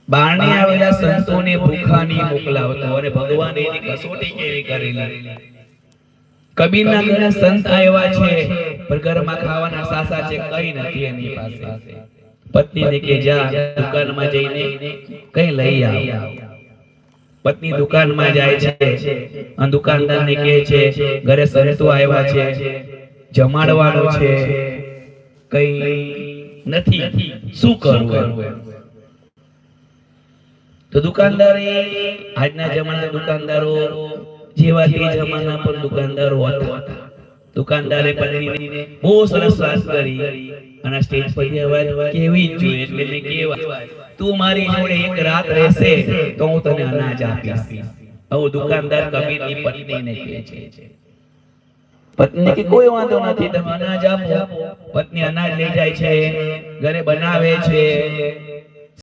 બારણે આવેલા સંતોને ભૂખા નહીં મોકલાવતો અને ભગવાન એની કસોટી કેવી કરેલી। કબીરના ઘરે સંત આવ્યા છે પણ ઘરમાં ખાવાના સાસા છે કઈ નથી એની પાસે। પત્નીને કે જા દુકાનમાં જઈને કઈ લઈ આવ। પત્ની દુકાનમાં જાય છે અને દુકાનદારને કહે છે ઘરે સંતો આવ્યા છે જમાડવાનું છે કઈ નથી શું કરવું। તો દુકાનદારે આજના જમાનાના દુકાનદારો જેવા તે જમાના પર દુકાનદારો હતા। દુકાનદારે પત્નીને બહુ સરસ વાત કરી અને સ્ટેજ પર વાત કેવી જોઈએ એટલે મેં કેવા તું મારી જોડે એક રાત રહેશે તો હું તને અનાજ આપીશ। આવો દુકાનદાર કબીરની પત્નીને કહે છે। પત્ની કે કોઈ વાંધો નથી તમે અનાજ આપો। પત્ની અનાજ લઈ જાય છે ઘરે બનાવે છે